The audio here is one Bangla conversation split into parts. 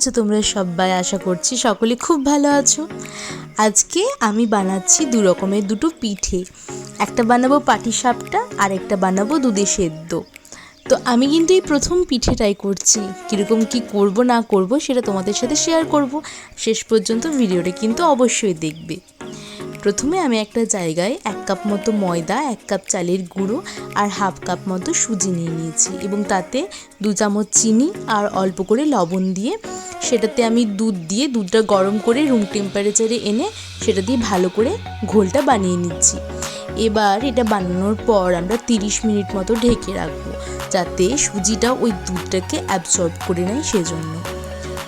আছো তোমরা সবাই? আশা করছি সকলে খুব ভালো আছো। আজকে আমি বানাচ্ছি দু রকমের দুটো পিঠে। একটা বানাবো পাটিসাপটা আর একটা বানাবো দুধে সেদ্ধ। তো আমি কিন্তু এই প্রথম পিঠেটাই করছি। কীরকম কি করব না করব সেটা তোমাদের সাথে শেয়ার করব। শেষ পর্যন্ত ভিডিওটা কিন্তু অবশ্যই দেখবে। প্রথমে আমি একটা জায়গায় 1 কাপ মতো ময়দা, 1 কাপ চালের গুঁড়ো আর হাফ কাপ মতো সুজি নিয়ে নিয়েছি এবং তাতে 2 চামচ চিনি আর অল্প করে লবণ দিয়ে সেটাতে আমি দুধ দিয়ে দুধটা গরম করে রুম টেম্পারেচারে এনে সেটা দিয়ে ভালো করে ঘোলটা বানিয়ে নিচ্ছি। এবার এটা বানানোর পর আমরা 30 মিনিট মতো ঢেকে রাখবো যাতে সুজিটা ওই দুধটাকে অ্যাবজর্ব করে নেয়। সেজন্য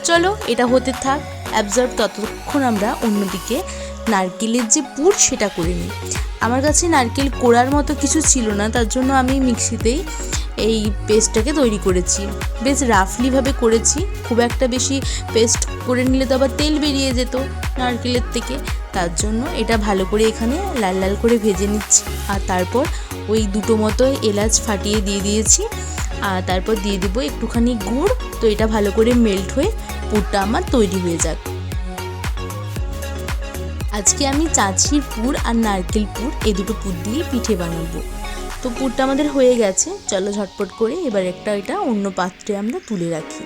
চলো এটা হতে থাক। অ্যাবজর্ব ততক্ষণ আমরা অন্যদিকে নারকেলের যে পুর সেটা করে নিই। আমার কাছে নারকেল কোড়ার মতো কিছু ছিল না, তার জন্য আমি মিক্সিতেই এই পেস্টটাকে তৈরি করেছি। বেশ রাফলিভাবে করেছি, খুব একটা বেশি পেস্ট করে নিলে তো আবার তেল বেরিয়ে যেত নারকেলের থেকে। তার জন্য এটা ভালো করে এখানে লাল লাল করে ভেজে নিচ্ছি। আর তারপর ওই দুটো মতো এলাচ ফাটিয়ে দিয়ে দিয়েছি। আর তারপর দিয়ে দেবো একটুখানি গুড়। তো এটা ভালো করে মেল্ট হয়ে পুরটা আমার তৈরি হয়ে যাক। আজকে আমি চাচির পুর আর নারকেল পুর এই দুটো পুর দিয়ে পিঠে বানাবো। তো পুরটা আমাদের হয়ে গেছে, চলো ঝটপট করে এবার এটা অন্য পাত্রে আমরা তুলে রাখি।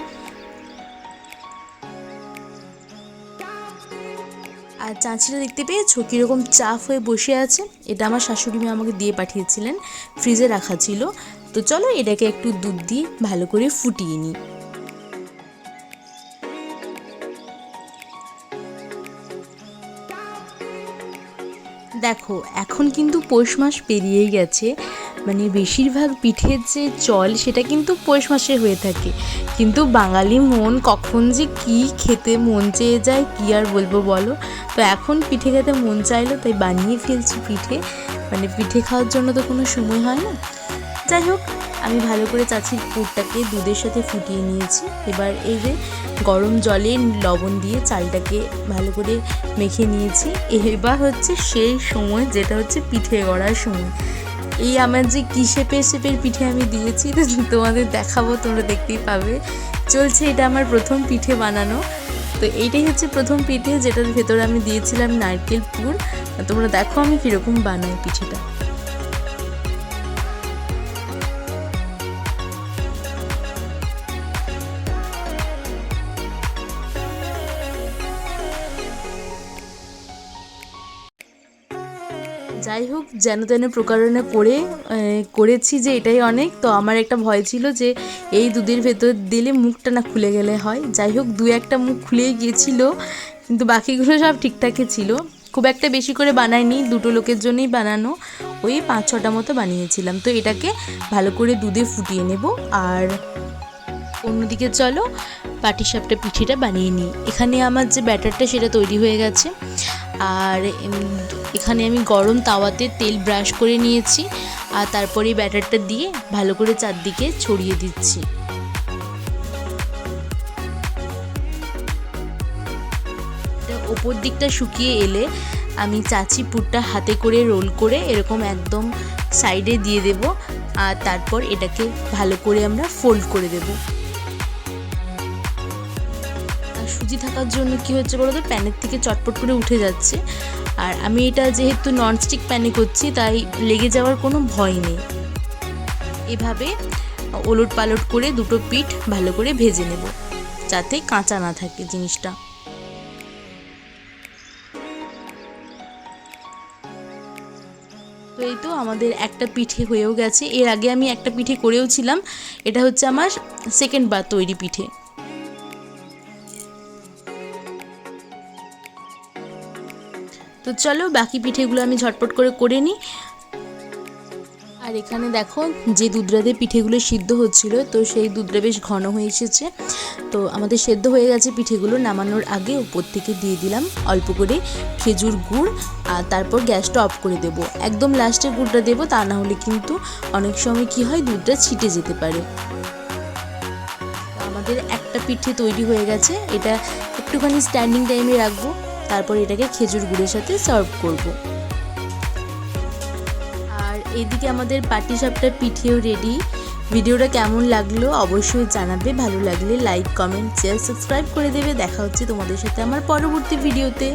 আর চাচিটা দেখতে পেয়েছো কীরকম চাপ হয়ে বসে আছে? এটা আমার শাশুড়ি মা আমাকে দিয়ে পাঠিয়েছিলেন, ফ্রিজে রাখা ছিল। তো চলো এটাকে একটু দুধ দিয়ে ভালো করে ফুটিয়ে নিই। দেখো এখন কিন্তু পৌষ মাস পেরিয়েই গেছে, মানে বেশিরভাগ পিঠের যে চল সেটা কিন্তু পৌষ মাসে হয়ে থাকে। কিন্তু বাঙালি মন কখন যে কি খেতে মন চেয়ে যায় কি আর বলবো বলো। তো এখন পিঠে খেতে মন চাইলো তাই বানিয়ে ফেলছি পিঠে। মানে পিঠে খাওয়ার জন্য তো কোনো সময় হয় না। যাই হোক, আমি ভালো করে চাচির পুরটাকে দুধের সাথে ফুটিয়ে নিয়েছি। এবার এই যে গরম জলে লবণ দিয়ে চালটাকে ভালো করে মেখে নিয়েছি। এবার হচ্ছে সেই সময় যেটা হচ্ছে পিঠে গড়ার সময়। এই আমার যে কী শেপের পিঠে আমি দিয়েছি তোমাদের দেখাবো, তোমরা দেখতেই পাবে। চলছে এটা আমার প্রথম পিঠে বানানো। তো এইটাই হচ্ছে প্রথম পিঠে যেটার ভেতরে আমি দিয়েছিলাম নারকেল পুর। তোমরা দেখো আমি কীরকম বানাই পিঠেটা। যাই হোক, যেন তেন প্রকারণে করেছি যে এটাই অনেক। তো আমার একটা ভয় ছিল যে এই দুধের ভেতর দিলে মুখটা না খুলে গেলে হয়। যাই হোক, 2-1টা মুখ খুলেই গিয়েছিল, কিন্তু বাকিগুলো সব ঠিকঠাকই ছিল। খুব একটা বেশি করে বানাইনি, দুটো লোকের জন্যই বানানো, ওই 5-6টা মতো বানিয়েছিলাম। তো এটাকে ভালো করে দুধে ফুটিয়ে নেব। আর অন্যদিকে চলো পাটিসাপটা পিঠেটা বানিয়ে নিই। এখানে আমার যে ব্যাটারটা সেটা তৈরি হয়ে গেছে। আর এখানে আমি গরম তাওয়াতে তেল ব্রাশ করে নিয়েছি। আর তারপরে ব্যাটারটা দিয়ে ভালো করে চারদিকে ছড়িয়ে দিচ্ছি। ওপর দিকটা শুকিয়ে এলে আমি চাচি পুরটা হাতে করে রোল করে এরকম একদম সাইডে দিয়ে দেব। আর তারপর এটাকে ভালো করে আমরা ফোল্ড করে দেব। সুজি থাকার জন্য কি হচ্ছে বলো তো, প্যানের থেকে চটপট করে উঠে যাচ্ছে। আর আমি এটা যেহেতু ননস্টিক প্যানে করছি তাই লেগে যাওয়ার কোনো ভয় নেই। এভাবে ওলট পালট করে দুটো পিঠ ভালো করে ভেজে নেব যাতে কাঁচা না থাকে জিনিসটা। তো এই তো আমাদের একটা পিঠে হয়েও গেছে। এর আগে আমি একটা পিঠে করেও ছিলাম, এটা হচ্ছে আমার সেকেন্ড বার তৈরি পিঠে। তো চলো বাকি পিঠেগুলো আমি ঝটপট করে নিই। আর এখানে দেখো যে দুধরাতে পিঠেগুলো সিদ্ধ হচ্ছিল, তো সেই দুধটা বেশ ঘন হয়ে এসেছে। তো আমাদের সেদ্ধ হয়ে গেছে পিঠেগুলো। নামানোর আগে উপর থেকে দিয়ে দিলাম অল্প করে খেজুর গুড়। আর তারপর গ্যাসটা অফ করে দেবো। একদম লাস্টে গুড়টা দেবো, তা না হলে কিন্তু অনেক সময় কি হয় দুধটা ছিটে যেতে পারে। আমাদের একটা পিঠে তৈরি হয়ে গেছে। এটা একটুখানি স্ট্যান্ডিং টাইমে রাখবো, তারপর এটাকে খেজুর গুড়ের সাথে সার্ভ করব। এদিকে আমাদের পাটিসাপটা পিঠেও রেডি। ভিডিওটা কেমন লাগলো অবশ্যই জানাবে, ভালো লাগলে লাইক কমেন্ট শেয়ার সাবস্ক্রাইব করে দেবে। দেখা হচ্ছে তোমাদের সাথে আমার পরবর্তী ভিডিওতে।